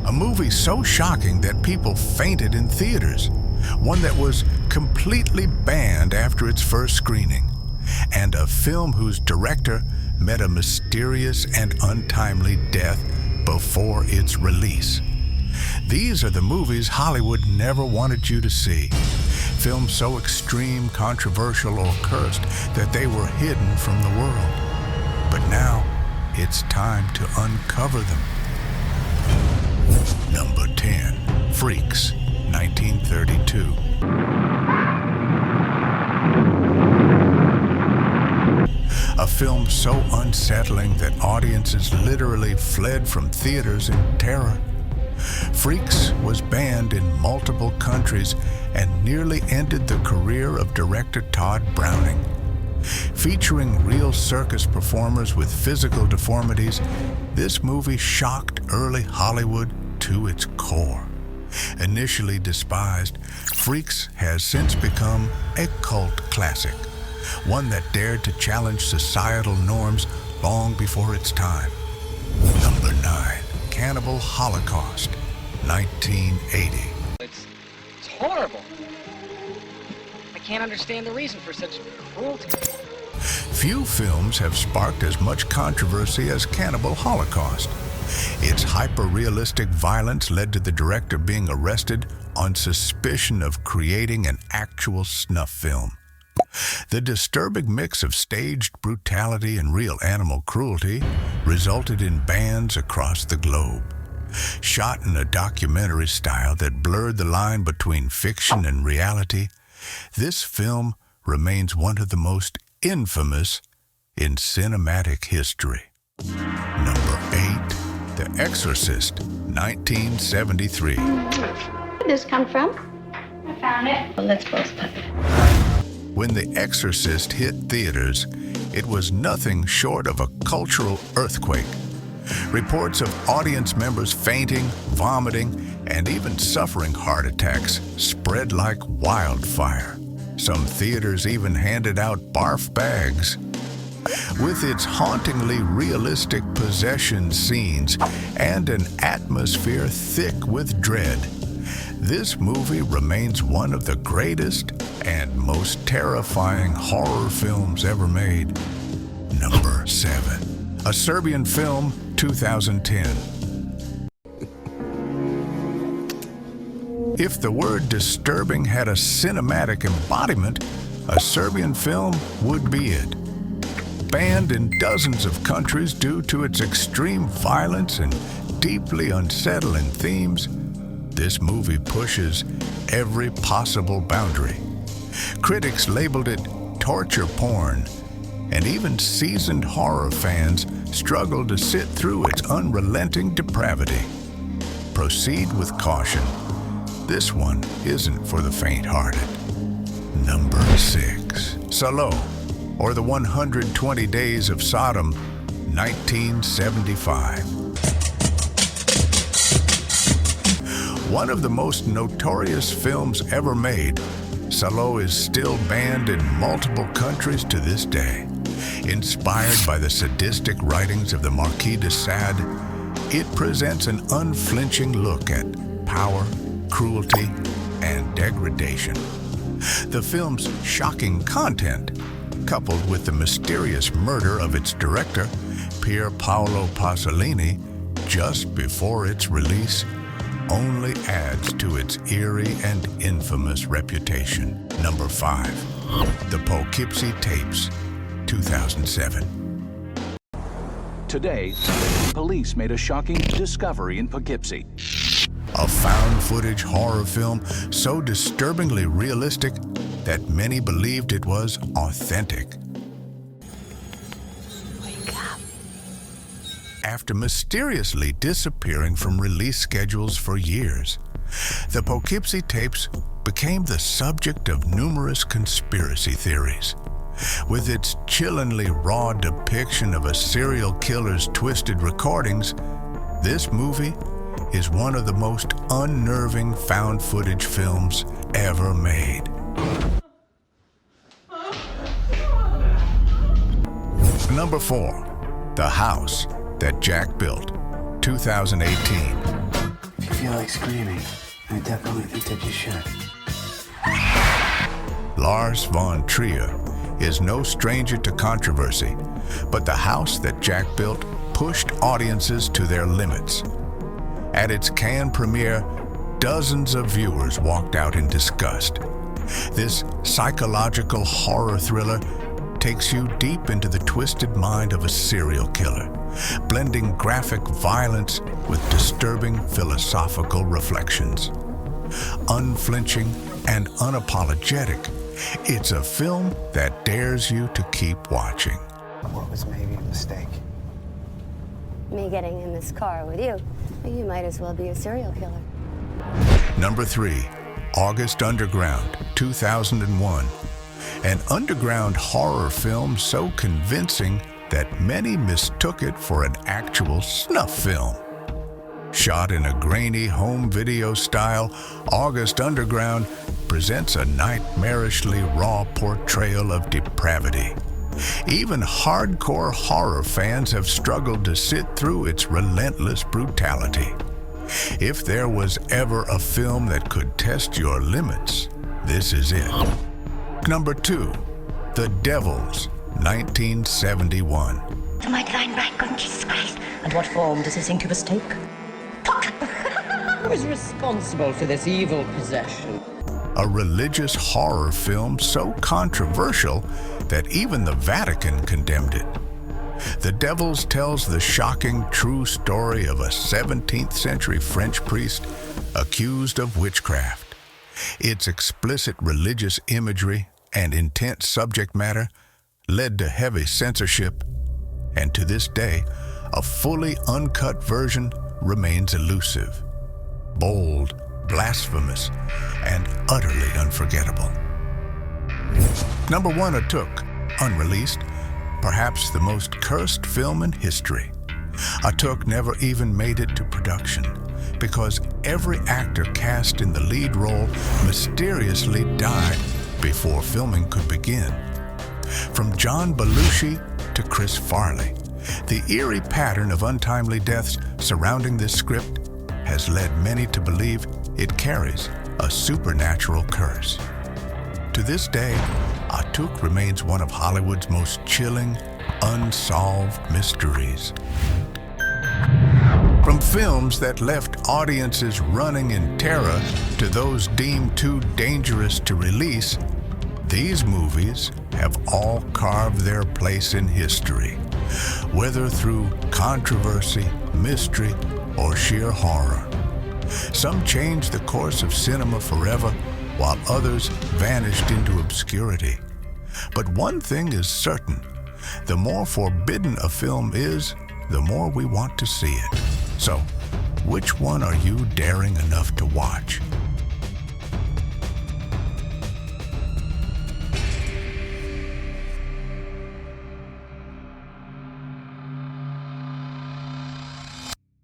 A movie so shocking that people fainted in theaters. One that was completely banned after its first screening. And a film whose director met a mysterious and untimely death before its release. These are the movies Hollywood never wanted you to see. Films so extreme, controversial, or cursed that they were hidden from the world. But now, it's time to uncover them. Number 10, Freaks, 1932. A film so unsettling that audiences literally fled from theaters in terror. Freaks was banned in multiple countries and nearly ended the career of director Todd Browning. Featuring real circus performers with physical deformities, this movie shocked early Hollywood to its core. Initially despised, Freaks has since become a cult classic, one that dared to challenge societal norms long before its time. Number 9, Cannibal Holocaust, 1980. It's horrible. I can't understand the reason for such cruelty. Few films have sparked as much controversy as Cannibal Holocaust. Its hyper-realistic violence led to the director being arrested on suspicion of creating an actual snuff film. The disturbing mix of staged brutality and real animal cruelty resulted in bans across the globe. Shot in a documentary style that blurred the line between fiction and reality, this film remains one of the most infamous in cinematic history. Number 8, The Exorcist, 1973. Where did this come from? I found it. Well, let's both put it. When The Exorcist hit theaters, it was nothing short of a cultural earthquake. Reports of audience members fainting, vomiting, and even suffering heart attacks spread like wildfire. Some theaters even handed out barf bags. With its hauntingly realistic possession scenes and an atmosphere thick with dread, this movie remains one of the greatest and most terrifying horror films ever made. Number 7, a Serbian film, 2010. If the word disturbing had a cinematic embodiment, a Serbian film would be it. Banned in dozens of countries due to its extreme violence and deeply unsettling themes, this movie pushes every possible boundary. Critics labeled it torture porn, and even seasoned horror fans struggle to sit through its unrelenting depravity. Proceed with caution. This one isn't for the faint-hearted. Number 6, Salo, or the 120 Days of Sodom, 1975. One of the most notorious films ever made, Salo is still banned in multiple countries to this day. Inspired by the sadistic writings of the Marquis de Sade, it presents an unflinching look at power, cruelty, and degradation. The film's shocking content, coupled with the mysterious murder of its director, Pier Paolo Pasolini, just before its release, only adds to its eerie and infamous reputation. Number 5, The Poughkeepsie Tapes, 2007. Today, police made a shocking discovery in Poughkeepsie. A found-footage horror film so disturbingly realistic that many believed it was authentic. After mysteriously disappearing from release schedules for years, the Poughkeepsie Tapes became the subject of numerous conspiracy theories. With its chillingly raw depiction of a serial killer's twisted recordings, this movie is one of the most unnerving found-footage films ever made. Number 4, The House That Jack Built, 2018. If you feel like screaming, I definitely think that you should. Lars von Trier is no stranger to controversy, but the house that Jack built pushed audiences to their limits. At its Cannes premiere, dozens of viewers walked out in disgust. This psychological horror thriller takes you deep into the twisted mind of a serial killer, blending graphic violence with disturbing philosophical reflections. Unflinching and unapologetic, it's a film that dares you to keep watching. What was maybe a mistake? Me getting in this car with you. You might as well be a serial killer. Number 3, August Underground, 2001. An underground horror film so convincing that many mistook it for an actual snuff film. Shot in a grainy home video style, August Underground presents a nightmarishly raw portrayal of depravity. Even hardcore horror fans have struggled to sit through its relentless brutality. If there was ever a film that could test your limits, this is it. Number 2, The Devils, 1971. To my divine right, God, Jesus Christ. And what form does this incubus take? Who is responsible for this evil possession? A religious horror film so controversial that even the Vatican condemned it. The Devils tells the shocking true story of a 17th century French priest accused of witchcraft. Its explicit religious imagery and intense subject matter led to heavy censorship, and to this day, a fully uncut version remains elusive, bold, blasphemous, and utterly unforgettable. Number 1, Atuk, unreleased, perhaps the most cursed film in history. Atuk never even made it to production because every actor cast in the lead role mysteriously died before filming could begin. From John Belushi to Chris Farley, the eerie pattern of untimely deaths surrounding this script has led many to believe it carries a supernatural curse. To this day, Atuk remains one of Hollywood's most chilling, unsolved mysteries. From films that left audiences running in terror to those deemed too dangerous to release, these movies have all carved their place in history, whether through controversy, mystery, or sheer horror. Some changed the course of cinema forever, while others vanished into obscurity. But one thing is certain: the more forbidden a film is, the more we want to see it. So, which one are you daring enough to watch?